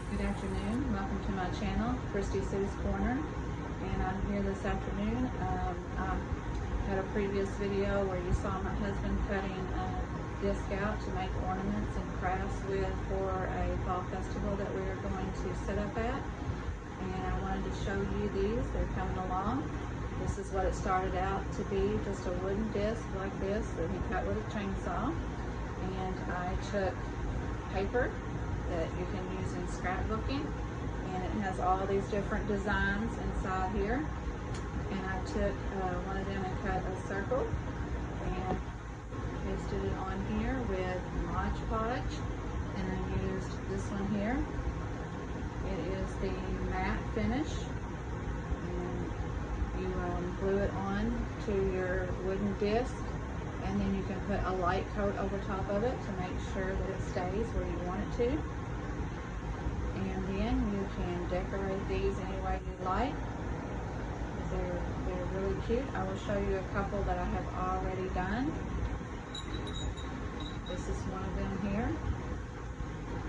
Good afternoon. Welcome to my channel, Christy Sue's Corner. And I'm here this afternoon. I had a previous video where you saw my husband cutting disc out to make ornaments and crafts with for a fall festival that we are going to set up at. And I wanted to show you these. They're coming along. This is what it started out to be, just a wooden disc like this that he cut with a chainsaw. And I took paper that you can use in scrapbooking, and it has all these different designs inside here. And I took one of them and cut a circle and pasted it on here with Mod Podge, and I used this one here. It is the matte finish, and you glue it on to your wooden disc, and then you can put a light coat over top of it to make sure that it stays where you want it to. And then you can decorate these any way you like. They're really cute. I will show you a couple that I have already done. This is one of them here.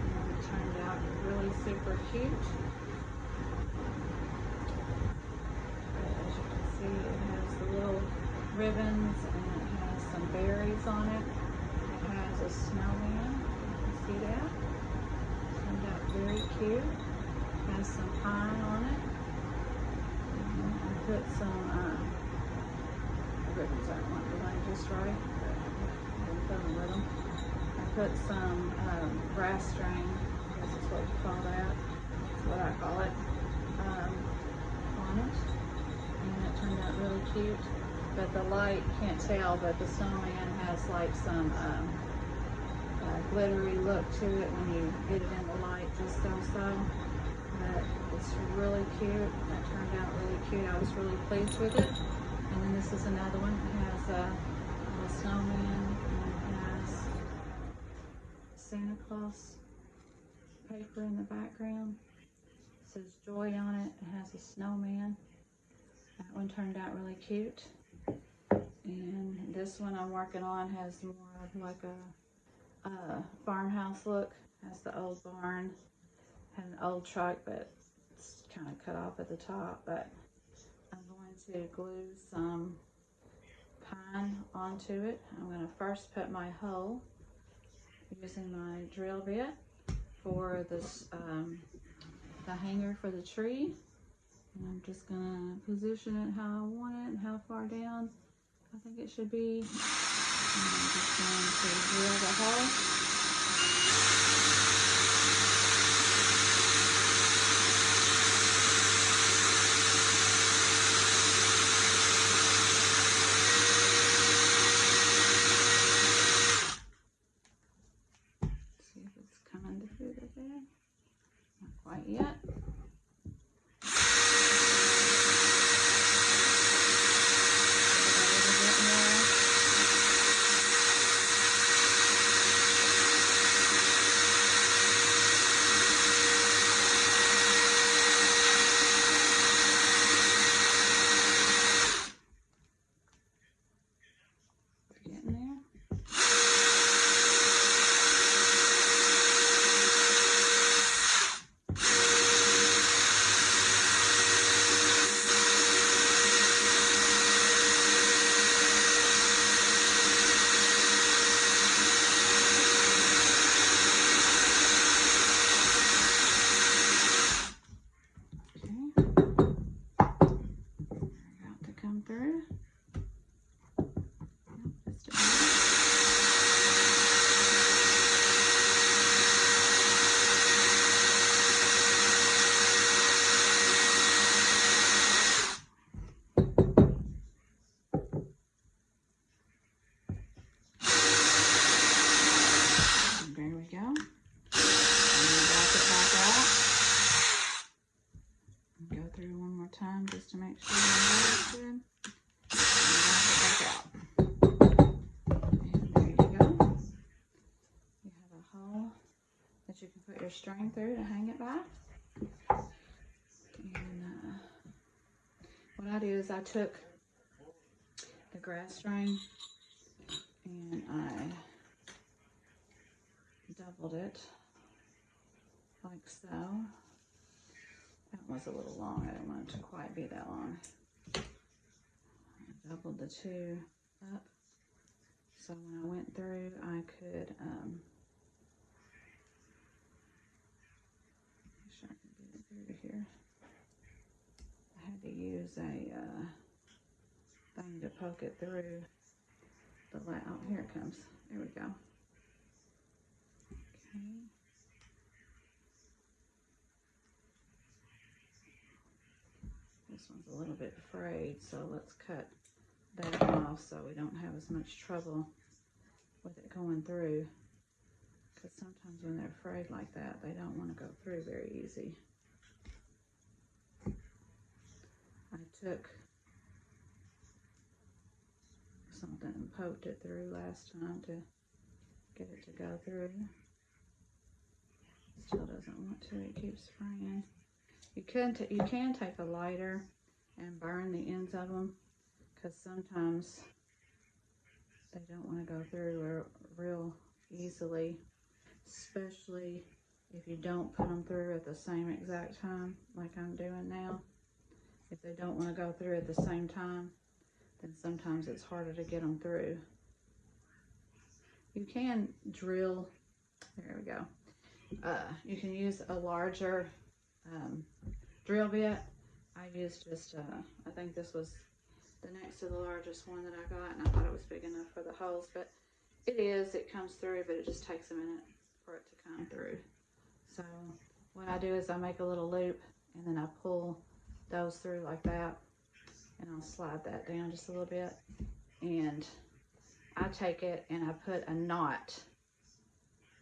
And it turned out really super cute. As you can see, it has the little ribbons and it has some berries on it. It has a snowman. You can see that. Turned out very cute. Has some pine on it. And I put some ribbons. I don't want the line just right, but I didn't put them with them. I put some grass string. I guess is what you call that. That's what I call it. On it, and it turned out really cute. But the light, can't tell, but the snowman has like some glittery look to it when you get it in the light, just so. But it's really cute. That turned out really cute. I was really pleased with it. And then this is another one. It has a little snowman, and it has Santa Claus paper in the background. It says joy on it. It has a snowman. That one turned out really cute. And this one I'm working on has more of like a farmhouse look. Has the old barn, had an old truck, but it's kind of cut off at the top. But I'm going to glue some pine onto it. I'm going to first put my hole using my drill bit for this the hanger for the tree. And I'm just going to position it how I want it and how far down I think it should be. And I'm just going to drill the hole. See if it's coming through there. Not quite yet. Getting there. About to come through. Just a minute. There we go. And back it back out. And go through one more time just to make sure it's good. And back it back out. And there you go. You have a hole that you can put your string through to hang it by. And what I do is I took the grass string and I doubled it like like so. That was a little long. I didn't want it to quite be that long. I doubled the two up, so when I went through, I could, make sure I can get it through here. I had to use a thing to poke it through the light. Oh, here it comes. There we go. Okay. This one's a little bit frayed, so let's cut that off so we don't have as much trouble with it going through. Because sometimes when they're frayed like that, they don't want to go through very easy. I took something and poked it through last time to get it to go through. Still doesn't want to, it keeps fraying. You can take a lighter and burn the ends of them, because sometimes they don't want to go through real easily, especially if you don't put them through at the same exact time like I'm doing now. If they don't want to go through at the same time, then sometimes it's harder to get them through. You can drill, there we go. You can use a larger drill bit. I used just, I think this was the next to the largest one that I got, and I thought it was big enough for the holes, but it comes through, but it just takes a minute for it to come through. So what I do is I make a little loop, and then I pull those through like that, and I'll slide that down just a little bit, and I take it and I put a knot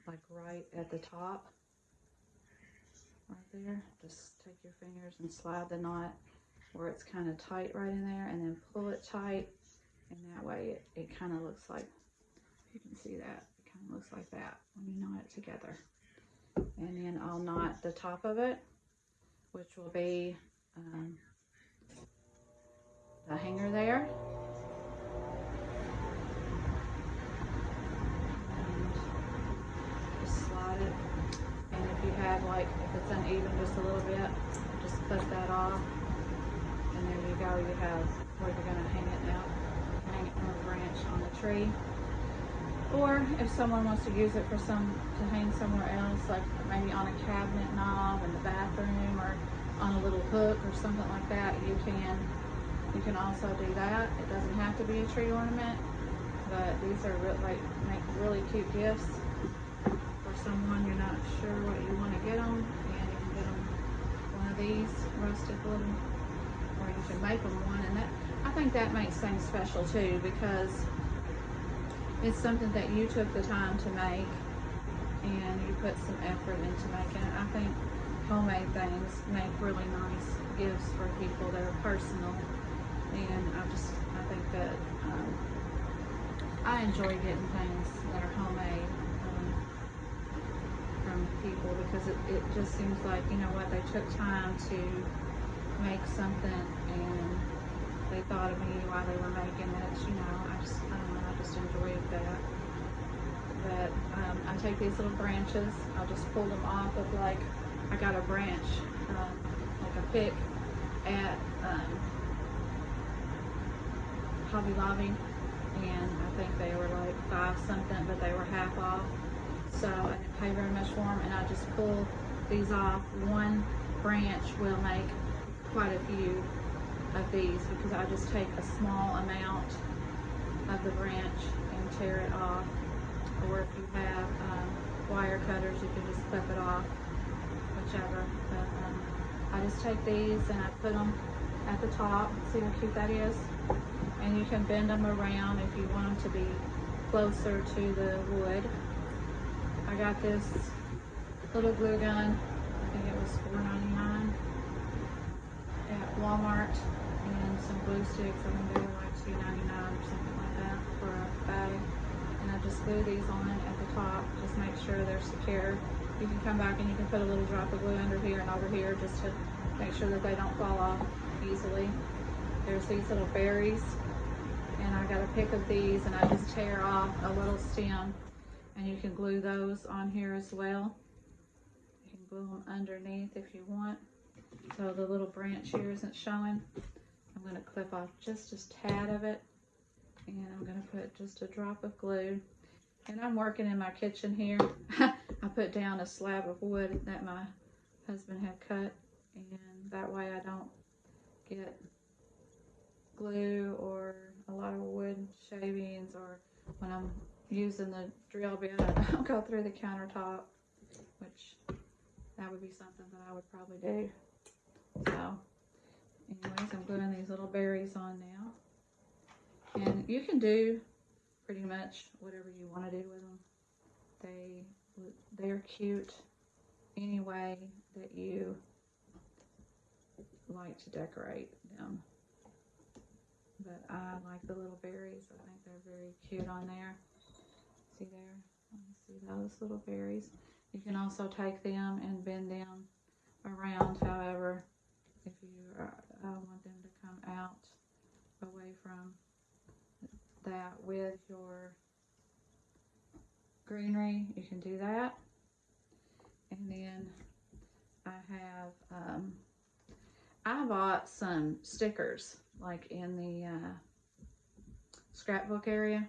like right at the top, right there. Just take your fingers and slide the knot where it's kind of tight right in there, and then pull it tight, and that way it kind of looks like, if you can see that, it kind of looks like that when you knot it together. And then I'll knot the top of it, which will be the hanger there. And just slide it. And if you have, like, if it's uneven just a little bit, just cut that off. And there you go, you have where you're going to hang it now. Hang it from a branch on the tree. Or if someone wants to use it for to hang somewhere else, like maybe on a cabinet knob in the bathroom, or on a little hook or something like that, you can also do that. It doesn't have to be a tree ornament, but these are make really cute gifts for someone you're not sure what you want to get them, and you can get them one of these rustic little, or you can make them one, and that, I think that makes things special too, because it's something that you took the time to make, and you put some effort into making it. I think homemade things make really nice gifts for people that are personal, and I think that I enjoy getting things that are homemade from people, because it just seems like, you know what, they took time to make something, and they thought of me while they were making it. You know, I don't know, I just enjoyed that. But I take these little branches, I'll just pull them off of, like, I got a branch, like a pick at Hobby Lobby, and I think they were like $5 something, but they were half off. So I didn't pay very much for them, and I just pull these off. One branch will make quite a few of these, because I just take a small amount of the branch and tear it off. Or if you have wire cutters, you can just clip it off, whichever. But I just take these and I put them at the top. See how cute that is? And you can bend them around if you want them to be closer to the wood. I got this little glue gun, I think it was $4.99 at Walmart, and some glue sticks. I think they were like $2.99 or something like that for a bag. And I just glue these on at the top, just make sure they're secure. You can come back and you can put a little drop of glue under here and over here, just to make sure that they don't fall off easily. There's these little berries, and I got a pick of these, and I just tear off a little stem, and you can glue those on here as well. You can glue them underneath if you want. So the little branch here isn't showing. I'm going to clip off just a tad of it, and I'm going to put just a drop of glue. And I'm working in my kitchen here. I put down a slab of wood that my husband had cut, and that way I don't get glue or a lot of wood shavings, or when I'm using the drill bit I don't go through the countertop, which that would be something that I would probably do. So anyways, I'm gluing these little berries on now, and you can do pretty much whatever you want to do with them. They're cute any way that you like to decorate them. But I like the little berries. I think they're very cute on there. See there? Let me see those little berries. You can also take them and bend them around, however, if you want them to come out away from that with your greenery, you can do that. And then I bought some stickers like in the scrapbook area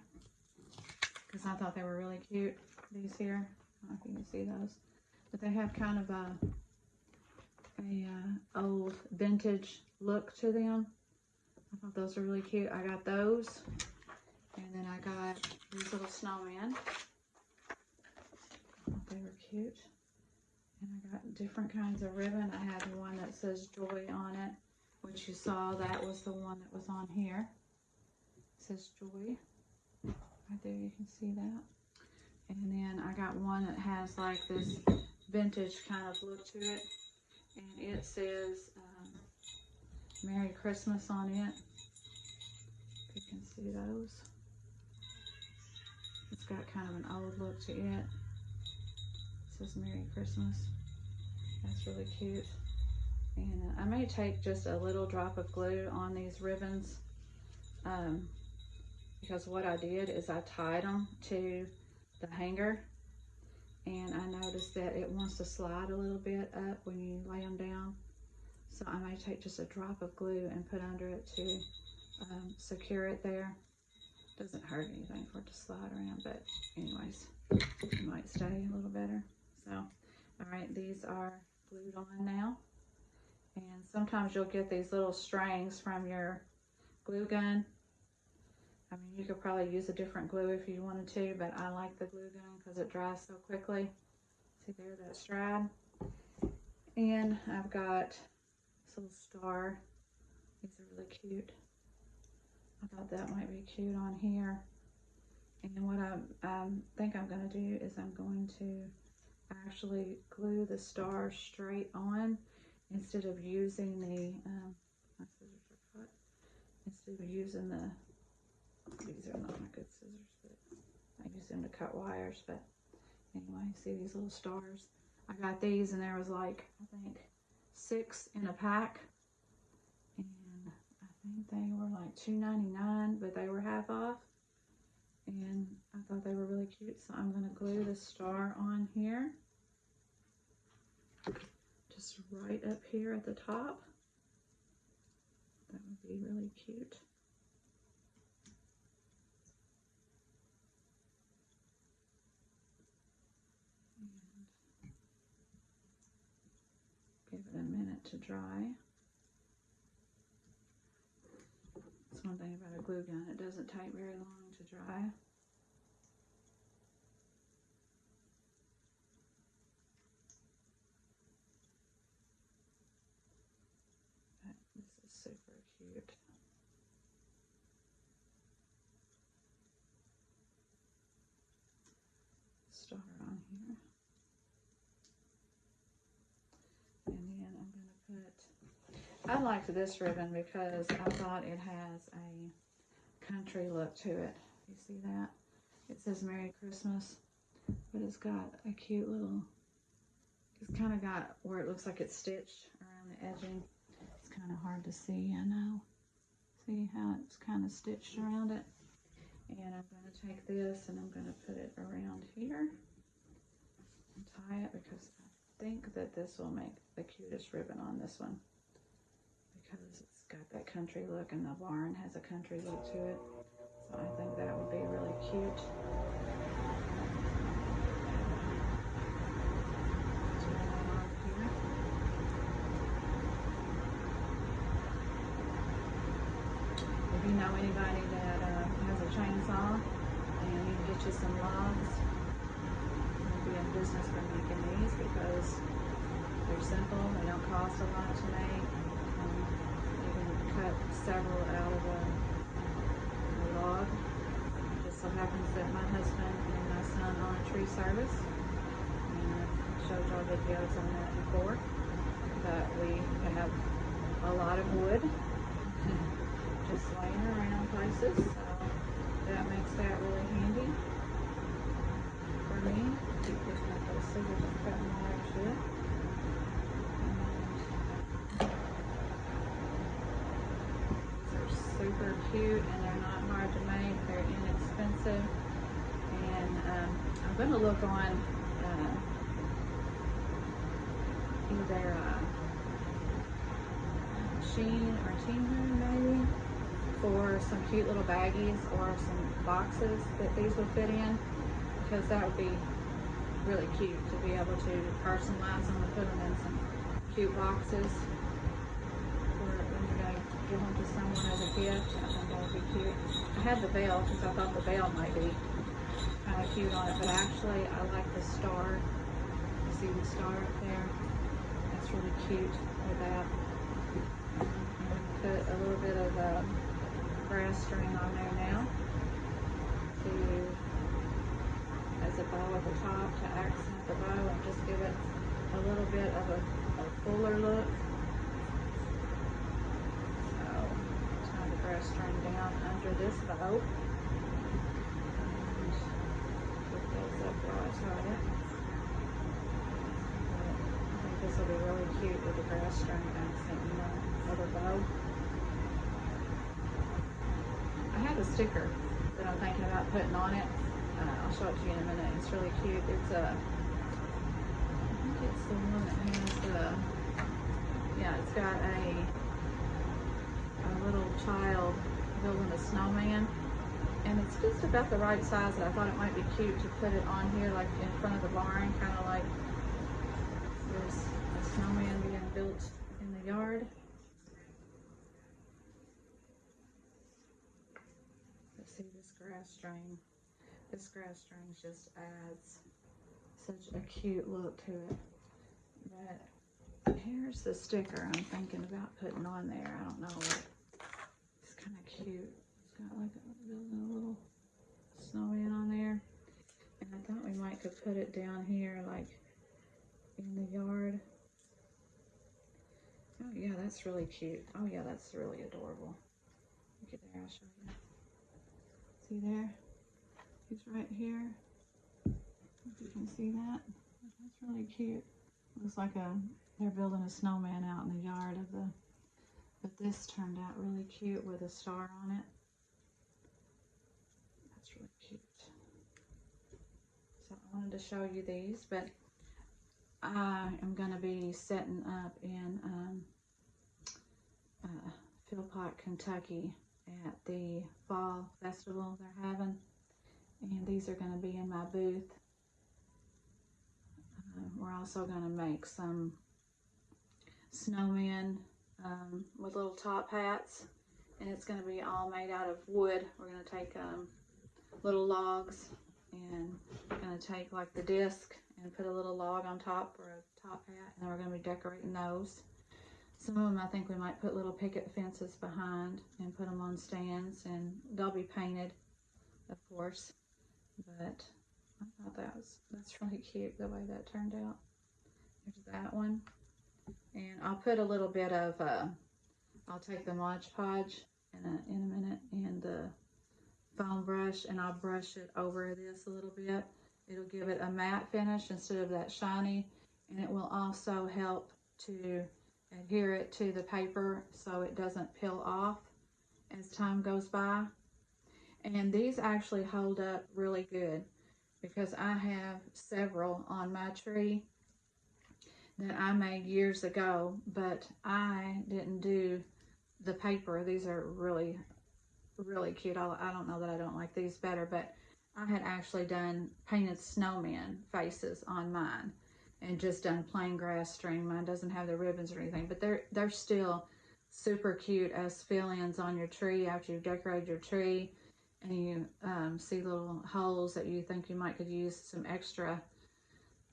because I thought they were really cute. These here, I don't know if you can see those, but they have kind of a old vintage look to them. I thought those were really cute. I got those, and then I got these little snowmen. I thought they were cute. And I got different kinds of ribbon. I had one that says Joy on it, which you saw. That was the one that was on here. It says Joy. Right there, you can see that. And then I got one that has like this vintage kind of look to it. And it says Merry Christmas on it. If you can see those. It's got kind of an old look to it. It says Merry Christmas. That's really cute. And I may take just a little drop of glue on these ribbons because what I did is I tied them to the hanger, and I noticed that it wants to slide a little bit up when you lay them down. So I may take just a drop of glue and put under it to secure it there. Doesn't hurt anything for it to slide around, but anyways, it might stay a little better. So, all right, these are glued on now. And sometimes you'll get these little strings from your glue gun. I mean, you could probably use a different glue if you wanted to, but I like the glue gun because it dries so quickly. See there, that stride. And I've got this little star. These are really cute. I thought that might be cute on here. And what I think I'm going to do is I'm going to actually glue the star straight on instead of using the, my scissors are cut, instead of using the, these are not my good scissors, but I use them to cut wires. But anyway, see these little stars? I got these, and there was like, I think 6 in a pack, and I think they were like $2.99, but they were half off, and I thought they were really cute. So I'm going to glue the star on here, just right up here at the top. That would be really cute. Give it a minute to dry. That's one thing about a glue gun, it doesn't take very long to dry. But this is super cute. Star on here. And then I'm going to put, I liked this ribbon because I thought it has a country look to it. You see that? It says Merry Christmas, but it's got a cute little, it's kind of got where it looks like it's stitched around the edging. It's kind of hard to see, I know. See how it's kind of stitched around it? And I'm going to take this and I'm going to put it around here and tie it because think that this will make the cutest ribbon on this one because it's got that country look and the barn has a country look to it. So I think that would be really cute. If you know anybody that has a chainsaw and you can get you some logs, you'll be in business for making these because they're simple, they don't cost a lot to make, and you can cut several out of a log. It just so happens that my husband and my son own a tree service, and I've showed y'all videos on that before, but we have a lot of wood just laying around places, so that makes that really handy for me. Keep pushing up those scissors and cutting wires here. These are super cute and they're not hard to make. They're inexpensive, and I'm going to look on either Shein or Temu maybe for some cute little baggies or some boxes that these would fit in, because that would be really cute to be able to personalize them and put them in some cute boxes for when you're going to give them to someone as a gift. I think that would be cute. I had the bell because I thought the bell might be kind of cute on it, but actually I like the star. You see the star up there? That's really cute with that. Put a little bit of grass string on there now as a bow at the top to accent the bow and just give it a little bit of a fuller look. So tie the grass string down under this bow and put those up while I tie it. I think this will be really cute with the grass string accenting the other bow. I have a sticker that I'm thinking about putting on it. I'll show it to you in a minute. It's really cute. It's I think it's the one that has yeah, it's got a little child building a snowman, and it's just about the right size that I thought it might be cute to put it on here, like in front of the barn, kind of like there's a snowman being built in the yard. See this grass string. This grass string just adds such a cute look to it. But here's the sticker I'm thinking about putting on there. I don't know. It's kind of cute. It's got like a little snowman on there. And I thought we might could put it down here, like in the yard. Oh yeah, that's really cute. Oh yeah, that's really adorable. Look at there, I'll show you. See there? He's right here. If you can see that, that's really cute. Looks like they're building a snowman out in the yard of the, but this turned out really cute with a star on it. That's really cute. So I wanted to show you these, but I am going to be setting up in Philpott, Kentucky at the fall festival they're having, and these are going to be in my booth. We're also going to make some snowmen with little top hats, and it's going to be all made out of wood. We're going to take little logs, and we're going to take like the disc and put a little log on top for a top hat, and then we're going to be decorating those. Some of them I think we might put little picket fences behind and put them on stands, and they'll be painted, of course. But I thought that's really cute the way that turned out. There's that one, and I'll put a little bit of I'll take the Mod Podge in a minute and the foam brush, and I'll brush it over this a little bit. It'll give it a matte finish instead of that shiny, and it will also help to adhere it to the paper so it doesn't peel off as time goes by. And these actually hold up really good because I have several on my tree, that I made years ago, but I didn't do the paper. These are really, really cute. I don't know that I don't like these better, but I had actually done painted snowman faces on mine and just done plain grass string. Mine doesn't have the ribbons or anything, but they're still super cute as fill-ins on your tree after you've decorated your tree, and you see little holes that you think you might could use some extra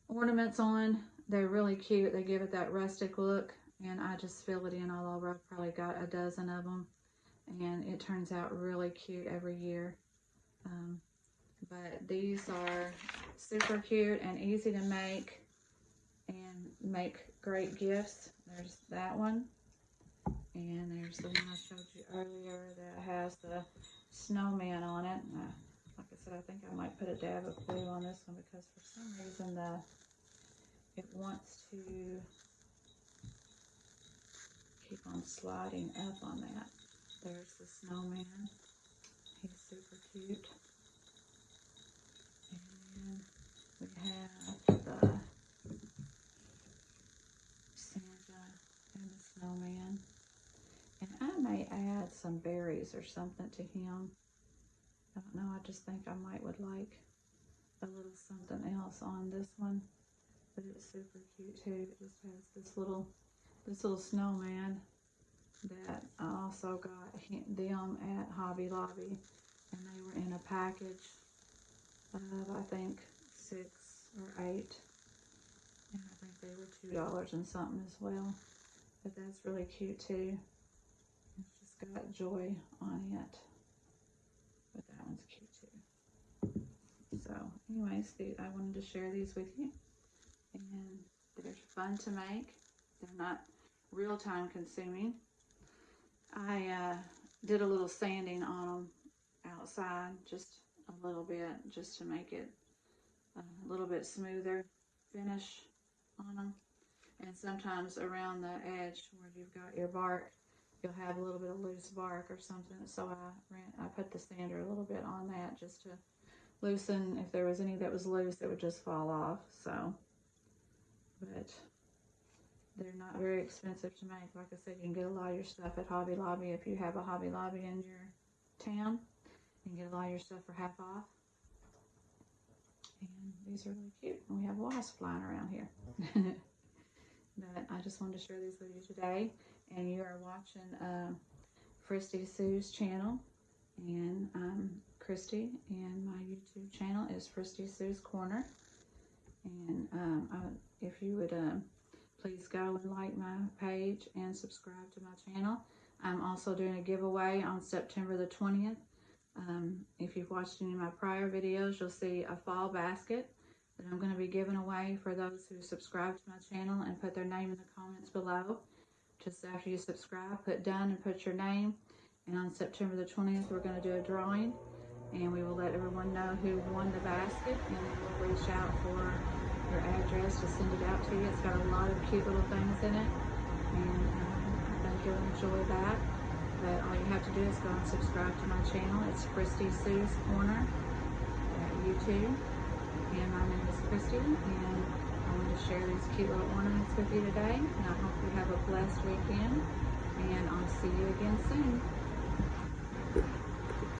ornaments on. They're really cute. They give it that rustic look, and I just fill it in all over. I've probably got a dozen of them, and it turns out really cute every year. But these are super cute and easy to make and make great gifts. There's that one, and there's the one I showed you earlier that has the snowman on it. Like I said, I think I might put a dab of glue on this one because for some reason it wants to keep on sliding up on that. There's the snowman. He's super cute. And we have the Santa and the snowman. And I may add some berries or something to him. I don't know, I just think I would like a little something else on this one. But it's super cute too. It just has this little snowman that I also got them at Hobby Lobby, and they were in a package of I think 6 or 8, and I think they were $2 and something as well. But that's really cute too. It's just got joy on it, but that one's cute too. So anyways, I wanted to share these with you, and they're fun to make. They're not real time consuming. I did a little sanding on them outside, just a little bit, just to make it a little bit smoother finish on them. And sometimes around the edge where you've got your bark, you'll have a little bit of loose bark or something. So I put the sander a little bit on that just to loosen. If there was any that was loose, it would just fall off. So, but they're not very expensive to make. Like I said, you can get a lot of your stuff at Hobby Lobby. If you have a Hobby Lobby in your town, you can get a lot of your stuff for half off. And these are really cute. And we have wasps flying around here. But I just wanted to share these with you today. And you are watching Christy Sue's channel. And I'm Christy, and my YouTube channel is Christy Sue's Corner. And if you would please go and like my page and subscribe to my channel. I'm also doing a giveaway on September the 20th. If you've watched any of my prior videos, you'll see a fall basket that I'm going to be giving away for those who subscribe to my channel and put their name in the comments below. Just after you subscribe, put done and put your name. And on September the 20th, we're going to do a drawing, and we will let everyone know who won the basket, and then we'll reach out for your address to send it out to you. It's got a lot of cute little things in it, and I think you'll enjoy that. But all you have to do is go and subscribe to my channel. It's Christy Sue's Corner at YouTube, and my name is Christy, and I wanted to share these cute little ornaments with you today, and I hope you have a blessed weekend, and I'll see you again soon.